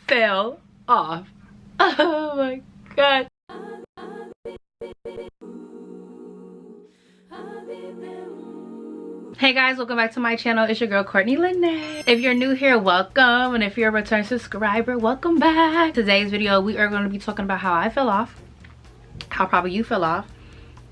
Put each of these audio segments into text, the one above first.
fell off. Oh my god. Hey guys, welcome back to my channel. It's your girl Courtney Lynea. If you're new here, welcome, and if you're a return subscriber, welcome back. Today's video we are going to be talking about how I fell off, how probably you fell off,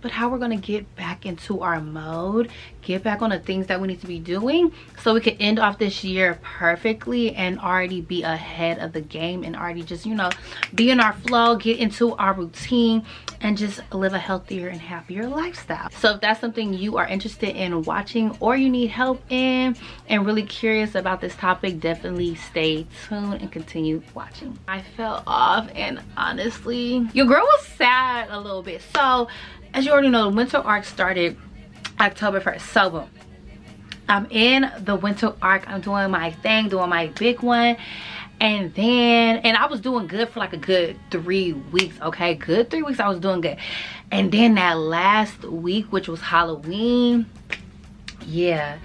but how we're going to get back into our mode, get back on the things that we need to be doing so we can end off this year perfectly and already be ahead of the game and already just, you know, be in our flow, get into our routine, and just live a healthier and happier lifestyle. So if that's something you are interested in watching or you need help in and really curious about this topic, definitely stay tuned and continue watching. I fell off, and honestly, your girl was sad a little bit. So as you already know, the winter arc started October 1st. So boom, I'm in the winter arc. I'm doing my thing, doing my big one. And I was doing good for like a good 3 weeks, okay? Good 3 weeks, I was doing good. And then that last week, which was Halloween, yeah.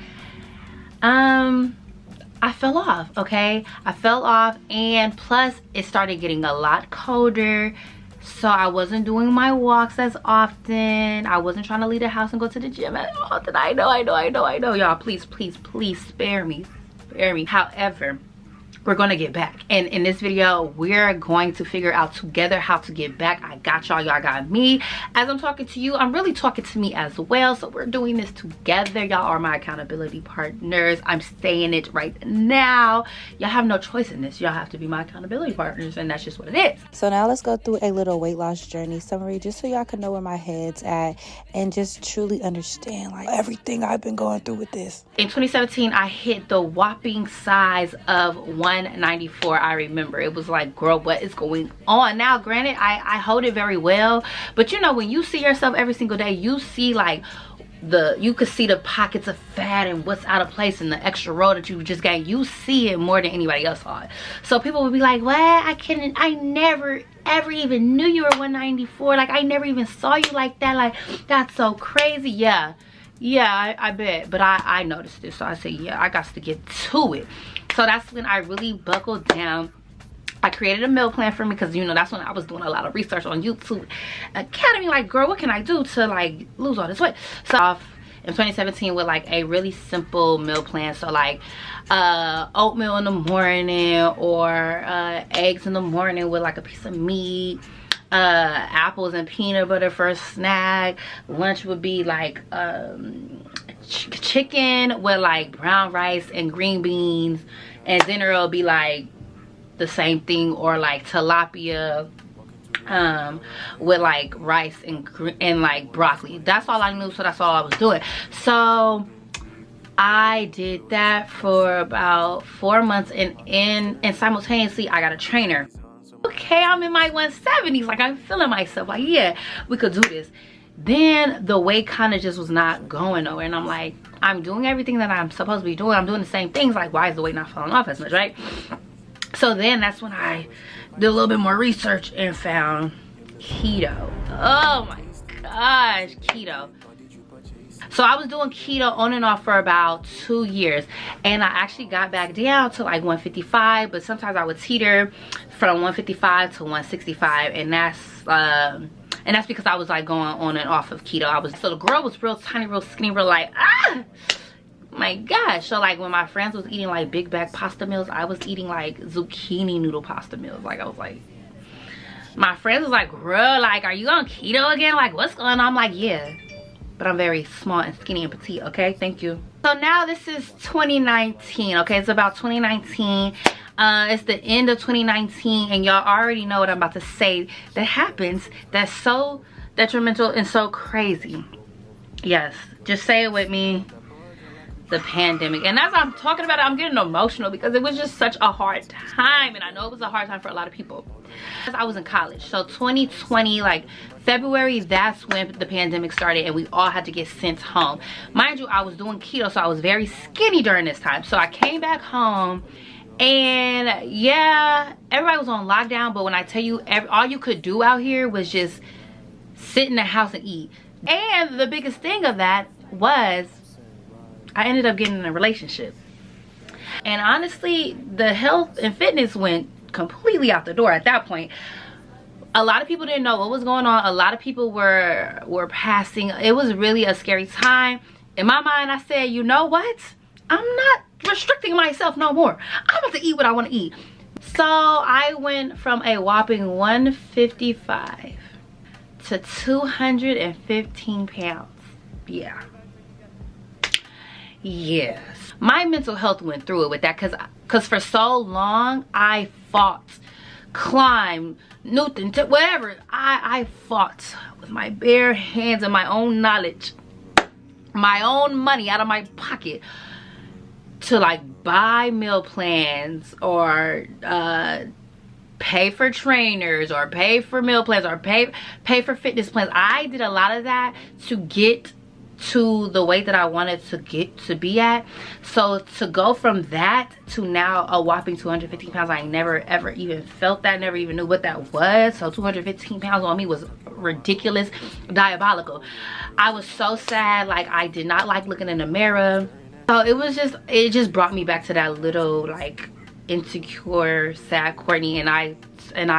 I fell off, okay? I fell off, and plus it started getting a lot colder. So I wasn't doing my walks as often. I wasn't trying to leave the house and go to the gym as often. I know. Y'all, please spare me. However, we're gonna get back, and in this video we're going to figure out together how to get back. I got y'all, y'all got me. As I'm talking to you, I'm really talking to me as well, so we're doing this together. Y'all are my accountability partners. I'm saying it right now. Y'all have no choice in this. Y'all have to be my accountability partners, and that's just what it is. So now let's go through a little weight loss journey summary, just so y'all can know where my head's at and just truly understand like everything I've been going through with this. In 2017, I hit the whopping size of 194. I remember it was like, girl, what is going on? Now granted, I hold it very well, but you know, when you see yourself every single day, you see like you could see the pockets of fat and what's out of place and the extra roll that you just gained. You see it more than anybody else saw it. So people would be like, what? I never ever even knew you were 194. Like I never even saw you like that. Like that's so crazy. Yeah, I bet. But I noticed this, so I said, yeah, I got to get to it. So that's when I really buckled down. I created a meal plan for me because, you know, that's when I was doing a lot of research on YouTube Academy. Like, girl, what can I do to like lose all this weight? So off in 2017 with like a really simple meal plan. So like oatmeal in the morning, or eggs in the morning with like a piece of meat, apples and peanut butter for a snack. Lunch would be like chicken with like brown rice and green beans, and dinner will be like the same thing, or like tilapia with like rice and like broccoli. That's all I knew, so that's all I was doing. So I did that for about 4 months, and simultaneously I got a trainer. Okay, I'm in my 170s, like I'm feeling myself, like yeah, we could do this. Then the weight kind of just was not going nowhere, and I'm like, I'm doing everything that I'm supposed to be doing. I'm doing the same things. Like, why is the weight not falling off as much, right? So then that's when I did a little bit more research and found keto. Oh my gosh, keto. So I was doing keto on and off for about 2 years, and I actually got back down to like 155, but sometimes I would teeter from 155 to 165, and that's because I was like going on and off of keto. So the girl was real tiny, real skinny, real like, ah, my gosh. So like when my friends was eating like big bag pasta meals, I was eating like zucchini noodle pasta meals. Like I was like, my friends was like, girl, like, are you on keto again? Like, what's going on? I'm like, yeah, but I'm very small and skinny and petite, okay? Thank you. So now this is 2019, okay? It's about 2019. It's the end of 2019, and y'all already know what I'm about to say that happens that's so detrimental and so crazy. Yes, just say it with me. The pandemic. And as I'm talking about it, I'm getting emotional because it was just such a hard time, and I know it was a hard time for a lot of people. I was in college, so 2020, like February, that's when the pandemic started, and we all had to get sent home. Mind you, I was doing keto, so I was very skinny during this time. So I came back home, and yeah, everybody was on lockdown, but when I tell you, all you could do out here was just sit in the house and eat. And the biggest thing of that was I ended up getting in a relationship. And honestly, the health and fitness went completely out the door at that point. A lot of people didn't know what was going on. A lot of people were passing. It was really a scary time. In my mind, I said, you know what? I'm not restricting myself no more. I'm about to eat what I want to eat. So I went from a whopping 155 to 215 pounds. Yeah. Yes. My mental health went through it with that because for so long I fought, climbed, Newton, whatever. I fought with my bare hands and my own knowledge, my own money out of my pocket to like buy meal plans or pay for trainers or pay for meal plans or pay for fitness plans. I did a lot of that to get to the weight that I wanted to be at. So to go from that to now a whopping 215 pounds, I never ever even felt that, never even knew what that was. So 215 pounds on me was ridiculous, diabolical. I was so sad. Like, I did not like looking in the mirror. So it just brought me back to that little like insecure, sad Courtney, and I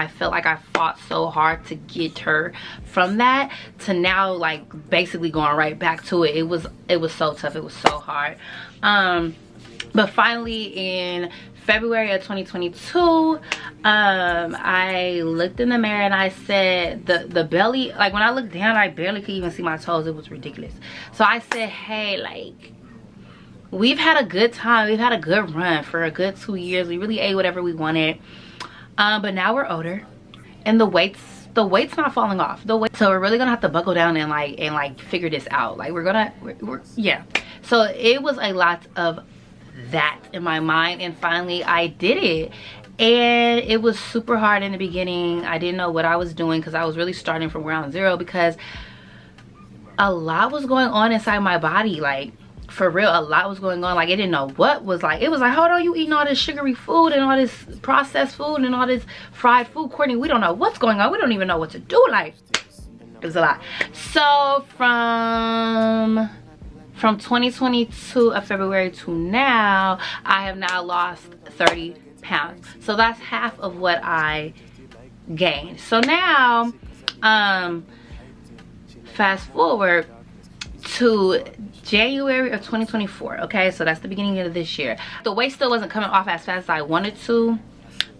felt like I fought so hard to get her from that to now like basically going right back to it. It was so tough. It was so hard. But finally in February of 2022, I looked in the mirror and I said, the belly, like when I looked down, I barely could even see my toes. It was ridiculous. So I said, hey, like, we've had a good time. We've had a good run for a good 2 years. We really ate whatever we wanted. But now we're older and the weight's not falling off. So we're really gonna have to buckle down and like figure this out. Like yeah. So it was a lot of that in my mind, and finally I did it. And it was super hard in the beginning. I didn't know what I was doing because I was really starting from ground zero, because a lot was going on inside my body. Like, for real, a lot was going on. Like, I didn't know what was like. It was like, hold on, you eating all this sugary food and all this processed food and all this fried food, Courtney. We don't know what's going on. We don't even know what to do. Like, it was a lot. So from 2022 of February to now, I have now lost 30 pounds. So that's half of what I gained. So now, fast forward to January of 2024. Okay, so that's the beginning of this year. The weight still wasn't coming off as fast as I wanted to.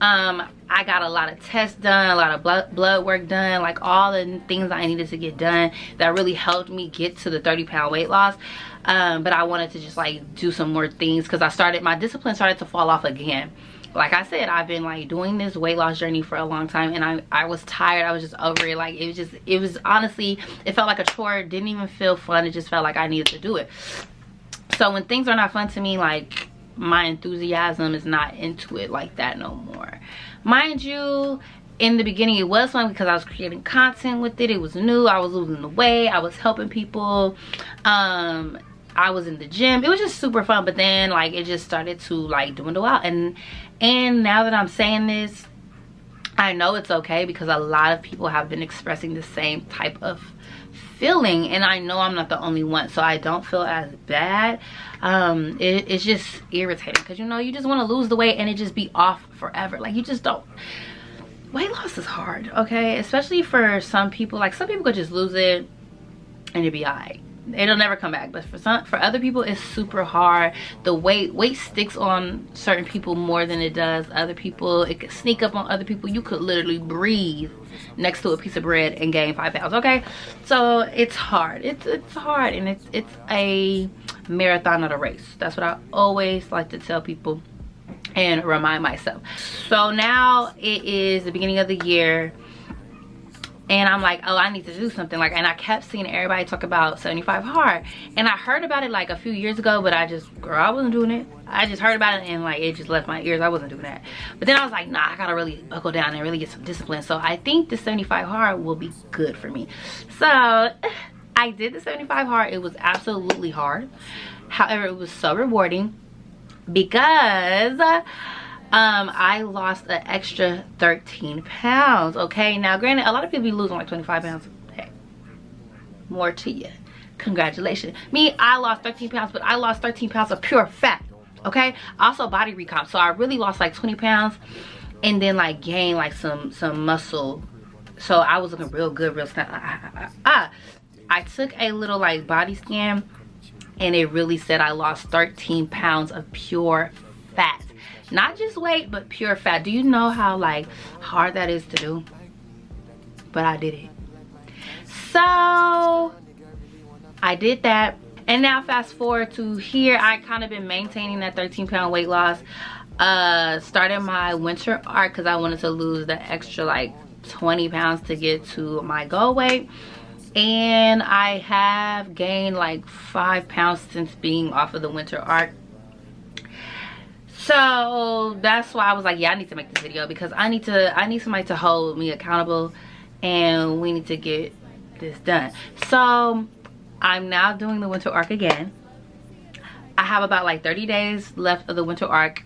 I got a lot of tests done, a lot of blood work done, like all the things I needed to get done that really helped me get to the 30-pound weight loss. But I wanted to just like do some more things because my discipline started to fall off again. Like I said, I've been like doing this weight loss journey for a long time, and I was tired. I was just over it. Like, it was honestly, it felt like a chore. It didn't even feel fun. It just felt like I needed to do it. So when things are not fun to me, like, my enthusiasm is not into it like that no more. Mind you, in the beginning it was fun because I was creating content with it. It was new. I was losing the weight. I was helping people. I was in the gym. It was just super fun. But then like it just started to like dwindle out. And now that I'm saying this, I know it's okay because a lot of people have been expressing the same type of feeling, and I know I'm not the only one, so I don't feel as bad. It's just irritating because, you know, you just want to lose the weight and it just be off forever. Like, you just don't. Weight loss is hard, okay? Especially for some people. Like, some people could just lose it and it'll be alright. It'll never come back. But for other people, it's super hard. The weight sticks on certain people more than it does other people. It could sneak up on other people. You could literally breathe next to a piece of bread and gain 5 pounds, okay? So it's hard. It's hard, and it's a marathon, not a race. That's what I always like to tell people and remind myself. So now it is the beginning of the year, and I'm like, oh, I need to do something. Like, and I kept seeing everybody talk about 75 hard, and I heard about it like a few years ago, but girl, I wasn't doing it. I just heard about it and like it just left my ears. I wasn't doing that. But then I was like, nah, I gotta really buckle down and really get some discipline. So I think the 75 hard will be good for me. So I did the 75 hard. It was absolutely hard. However, it was so rewarding because I lost an extra 13 pounds. Okay, now granted, a lot of people be losing like 25 pounds. Hey, more to you. Congratulations. Me, I lost 13 pounds, but I lost 13 pounds of pure fat. Okay, also body recomp. So I really lost like 20 pounds. and then like gain like some muscle. So I was looking real good, real snap. I took a little like body scan, and it really said I lost 13 pounds of pure fat. Not just weight, but pure fat. Do you know how like hard that is to do? But I did it. So I did that, and now fast forward to here. I kind of been maintaining that 13-pound weight loss. Started my winter arc because I wanted to lose the extra like 20 pounds to get to my goal weight, and I have gained like 5 pounds since being off of the winter arc. So that's why I was like, yeah, I need to make this video, because I need somebody to hold me accountable, and we need to get this done. So I'm now doing the winter arc again. I have about like 30 days left of the winter arc.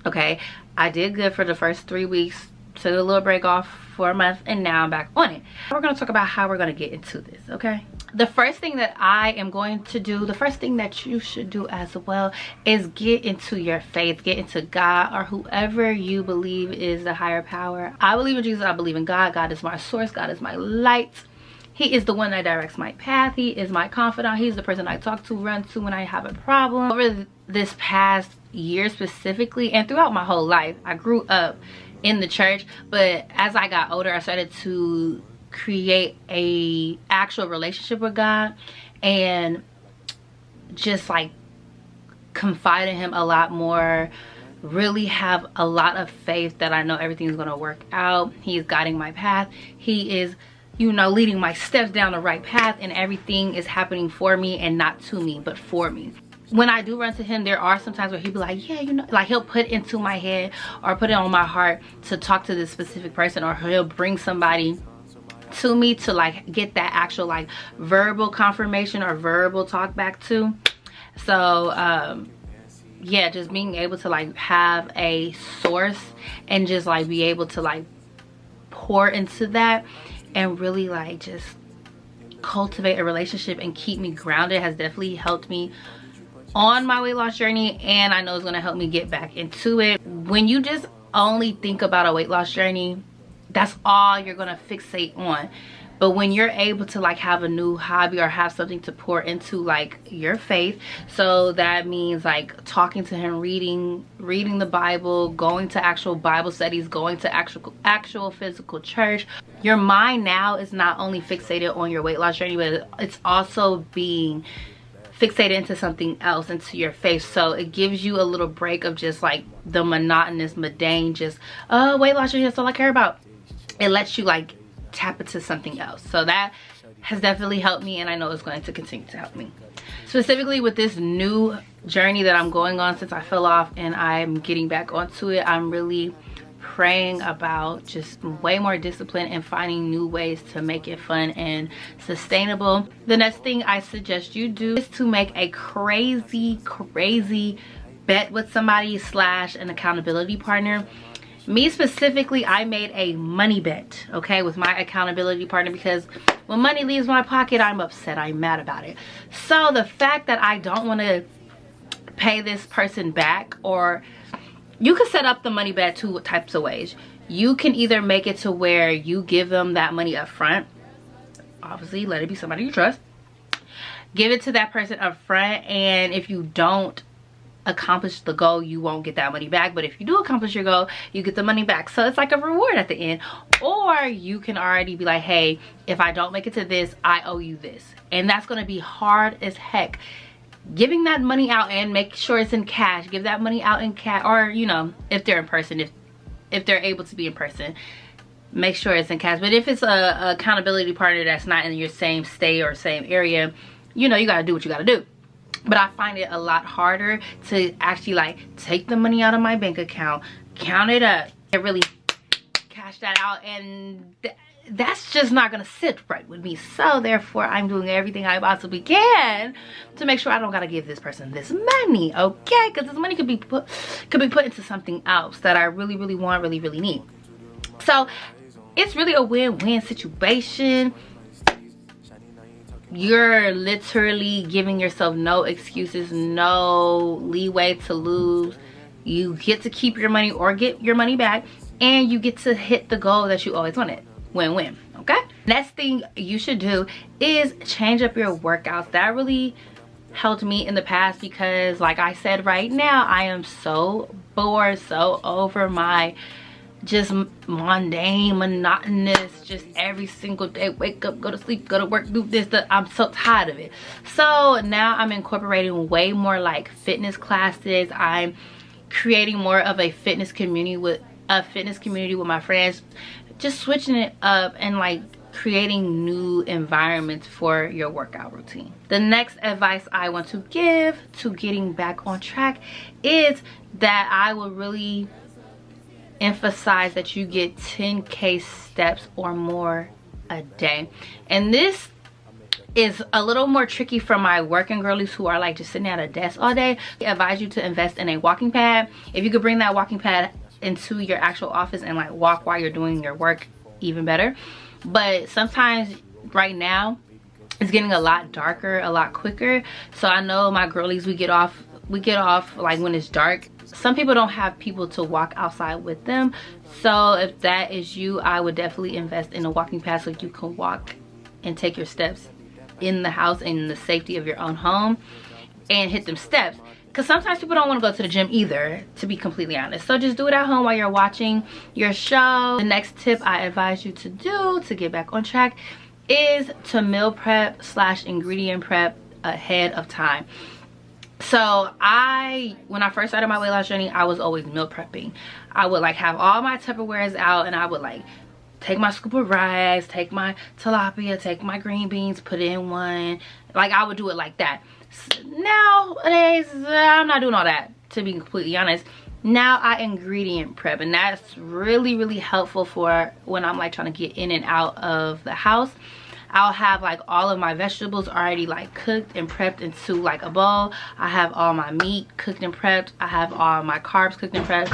Okay, I did good for the first 3 weeks, took a little break off for a month, and now I'm back on it. We're going to talk about how we're going to get into this, okay? The first thing that I am going to do, the first thing that you should do as well, is get into your faith, get into God, or whoever you believe is the higher power. I believe in Jesus, I believe in God. God is my source, God is my light. He is the one that directs my path. He is my confidant. He's the person I talk to, run to when I have a problem. Over this past year specifically, and throughout my whole life, I grew up in the church, but as I got older, I started to create a actual relationship with God, and just like confide in him a lot more, really have a lot of faith that I know everything's going to work out. He is guiding my path. He is, you know, leading my steps down the right path, and everything is happening for me, and not to me, but for me. When I do run to him, there are some times where he'll be like, yeah, you know, like he'll put into my head or put it on my heart to talk to this specific person, or he'll bring somebody to me to like get that actual like verbal confirmation or verbal talk back to. So yeah, just being able to like have a source and just like be able to like pour into that and really like just cultivate a relationship and keep me grounded has definitely helped me on my weight loss journey, and I know it's going to help me get back into it. When you just only think about a weight loss journey, that's all you're going to fixate on. But when you're able to like have a new hobby or have something to pour into like your faith, so that means like talking to him, reading the Bible, going to actual Bible studies, going to actual physical church, your mind now is not only fixated on your weight loss journey, but it's also being fixated into something else, into your faith. So it gives you a little break of just like the monotonous, mundane, just weight loss journey, that's all I care about. It lets you like tap into something else. So that has definitely helped me, and I know it's going to continue to help me. Specifically with this new journey that I'm going on since I fell off and I'm getting back onto it, I'm really praying about just way more discipline and finding new ways to make it fun and sustainable. The next thing I suggest you do is to make a crazy bet with somebody / an accountability partner. Me specifically, I made a money bet, okay, with my accountability partner, because when money leaves my pocket, I'm upset, I'm mad about it. So the fact that I don't want to pay this person back, or you can set up the money bet 2 types of ways. You can either make it to where you give them that money up front. Obviously, let it be somebody you trust. Give it to that person up front, and if you don't accomplish the goal, you won't get that money back. But if you do accomplish your goal, you get the money back. So it's like a reward at the end. Or you can already be like, hey, if I don't make it to this, I owe you this. And that's going to be hard as heck. Giving that money out, and make sure it's in cash. Give that money out in cash, or you know, if they're in person, if they're able to be in person, make sure it's in cash. But if it's a accountability partner that's not in your same state or same area, you know, you got to do what you got to do. But I find it a lot harder to actually like take the money out of my bank account, count it up, and really cash that out, and that's just not gonna sit right with me. So therefore, I'm doing everything I possibly can to make sure I don't gotta give this person this money, okay? Because this money could be put into something else that I really want, really need. So it's really a win-win situation. You're literally giving yourself no excuses, no leeway to lose You get to keep your money or get your money back, and you get to hit the goal that you always wanted. Win-win. Okay, next thing you should do is change up your workouts. That really helped me in the past, because like I said, right now I am so bored, so over my just mundane, monotonous, just every single day, wake up, go to sleep, go to work, do this, that. I'm so tired of it. So now I'm incorporating way more like fitness classes. I'm creating more of a fitness community with my friends, just switching it up and like creating new environments for your workout routine. The next advice I want to give to getting back on track is that I will really emphasize that you get 10K steps or more a day. And this is a little more tricky for my working girlies who are like just sitting at a desk all day. I advise you to invest in a walking pad. If you could bring that walking pad into your actual office and like walk while you're doing your work, even better. But sometimes right now it's getting a lot darker, a lot quicker. So I know my girlies, we get off like when it's dark. Some people don't have people to walk outside with them. So if that is you, I would definitely invest in a walking pad so you can walk and take your steps in the house in the safety of your own home and hit them steps. Because sometimes people don't want to go to the gym either, to be completely honest. So just do it at home while you're watching your show. The next tip I advise you to do to get back on track is to meal prep / ingredient prep ahead of time. So when I first started my weight loss journey, I was always meal prepping. I would like have all my Tupperwares out, and I would like take my scoop of rice, take my tilapia, take my green beans, put it in one. Like I would do it like that. Nowadays, I'm not doing all that, to be completely honest. Now I ingredient prep, and that's really, really helpful for when I'm like trying to get in and out of the house. I'll have like all of my vegetables already like cooked and prepped into like a bowl. I have all my meat cooked and prepped. I have all my carbs cooked and prepped.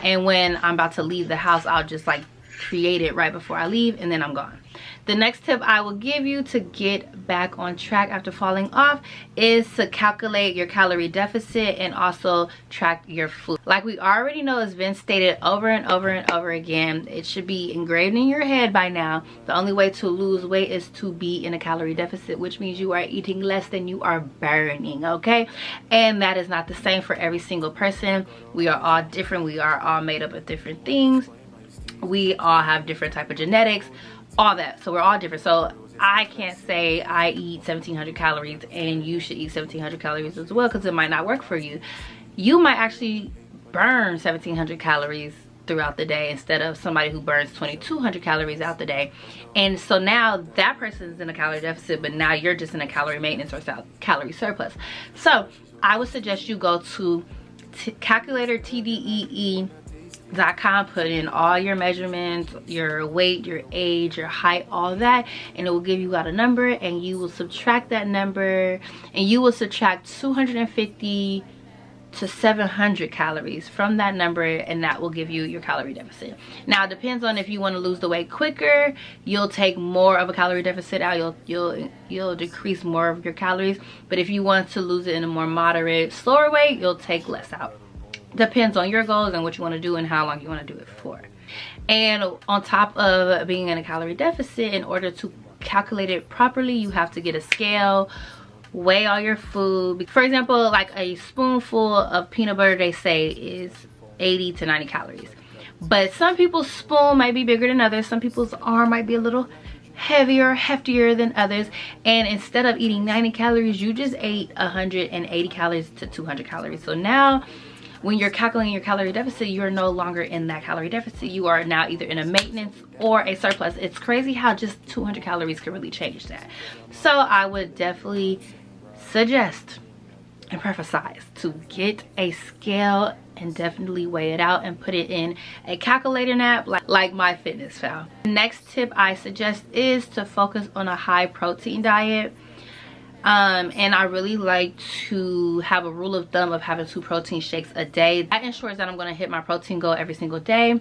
And when I'm about to leave the house, I'll just like create it right before I leave, and then I'm gone. The next tip I will give you to get back on track after falling off is to calculate your calorie deficit and also track your food. Like we already know, it's been stated over and over and over again. It should be engraved in your head by now. The only way to lose weight is to be in a calorie deficit, which means you are eating less than you are burning, okay? And that is not the same for every single person. We are all different. We are all made up of different things. We all have different type of genetics, all that. So we're all different. So I can't say I eat 1,700 calories and you should eat 1,700 calories as well, because it might not work for you. You might actually burn 1,700 calories throughout the day instead of somebody who burns 2,200 calories out the day. And so now that person is in a calorie deficit, but now you're just in a calorie maintenance or calorie surplus. So I would suggest you go to calculator TDEE.com, put in all your measurements, your weight, your age, your height, all that, and it will give you out a number, and you will subtract that number, and you will subtract 250 to 700 calories from that number, and that will give you your calorie deficit. Now it depends on if you want to lose the weight quicker, you'll take more of a calorie deficit out, you'll decrease more of your calories. But if you want to lose it in a more moderate, slower way, you'll take less out. Depends on your goals and what you want to do and how long you want to do it for. And on top of being in a calorie deficit, in order to calculate it properly, you have to get a scale, weigh all your food. For example, like a spoonful of peanut butter, they say is 80 to 90 calories. But some people's spoon might be bigger than others. Some people's arm might be a little heavier, heftier than others. And instead of eating 90 calories, you just ate 180 calories to 200 calories. So now when you're calculating your calorie deficit, you're no longer in that calorie deficit. You are now either in a maintenance or a surplus. It's crazy how just 200 calories can really change that. So I would definitely suggest and emphasize to get a scale and definitely weigh it out and put it in a calculator app like MyFitnessPal. Next tip I suggest is to focus on a high protein diet. And I really like to have a rule of thumb of having 2 protein shakes a day. That ensures that I'm going to hit my protein goal every single day.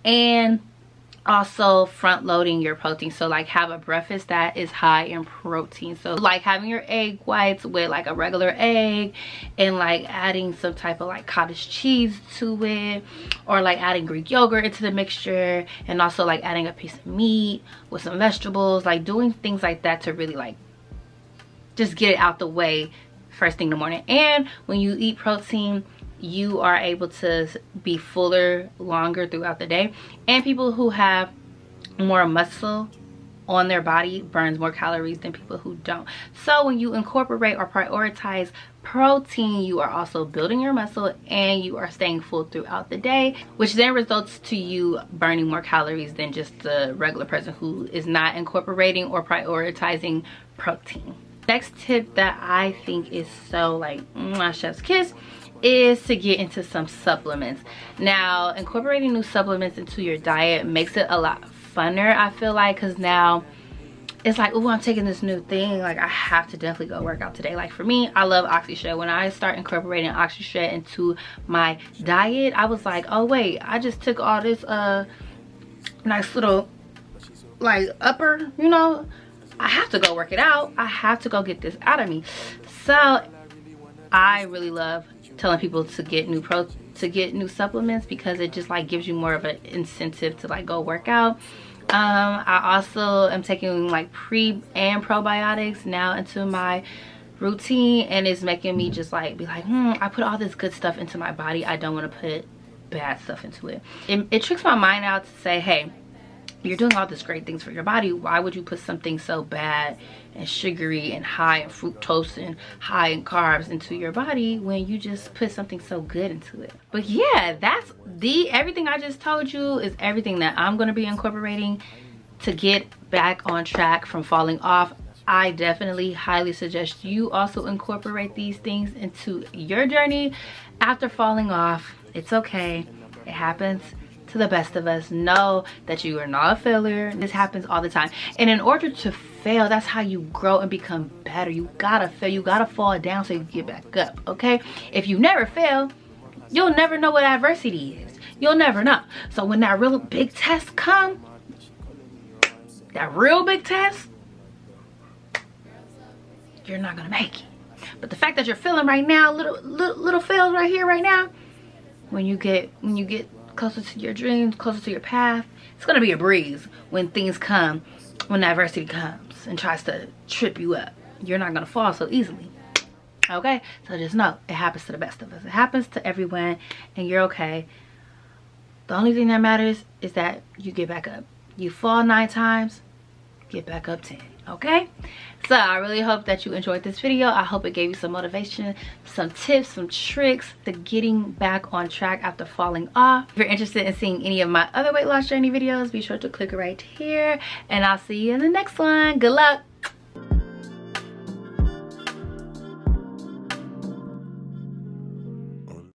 And also front loading your protein. So like have a breakfast that is high in protein. So like having your egg whites with like a regular egg, and like adding some type of like cottage cheese to it, or like adding Greek yogurt into the mixture, and also like adding a piece of meat with some vegetables, like doing things like that to really like just get it out the way first thing in the morning. And when you eat protein, you are able to be fuller longer throughout the day. And people who have more muscle on their body burns more calories than people who don't. So when you incorporate or prioritize protein, you are also building your muscle and you are staying full throughout the day, which then results to you burning more calories than just the regular person who is not incorporating or prioritizing protein. Next tip that I think is so like my chef's kiss is to get into some supplements. Now, incorporating new supplements into your diet makes it a lot funner, I feel like, because now it's like, oh, I'm taking this new thing, like I have to definitely go work out today. Like for me, I love oxyshred. When I start incorporating oxyshred into my diet, I was like, oh wait, I just took all this nice little like upper, you know, I have to go work it out. I have to go get this out of me. So I really love telling people to get new supplements, because it just like gives you more of an incentive to like go work out. I also am taking like pre and probiotics now into my routine, and it's making me just like be like, I put all this good stuff into my body, I don't want to put bad stuff into it. It tricks my mind out to say, hey, you're doing all these great things for your body, why would you put something so bad and sugary and high in fructose and high in carbs into your body when you just put something so good into it? But yeah, that's everything I just told you is everything that I'm going to be incorporating to get back on track from falling off. I definitely highly suggest you also incorporate these things into your journey after falling off. It's okay, it happens to the best of us. Know that you are not a failure. This happens all the time, and in order to fail, that's how you grow and become better. You gotta fail, you gotta fall down so you get back up. Okay, if you never fail, you'll never know what adversity is. You'll never know. So when that real big test come, that real big test, you're not gonna make it. But the fact that you're feeling right now, little fails right here right now, when you get closer to your dreams, closer to your path, it's gonna be a breeze when things come, when adversity comes and tries to trip you up. You're not gonna fall so easily. Okay, so just know it happens to the best of us. It happens to everyone, and you're okay. The only thing that matters is that you get back up. You fall 9 times, get back up 10. Okay, so I really hope that you enjoyed this video. I hope it gave you some motivation, some tips, some tricks to getting back on track after falling off. If you're interested in seeing any of my other weight loss journey videos, be sure to click right here, and I'll see you in the next one. Good luck.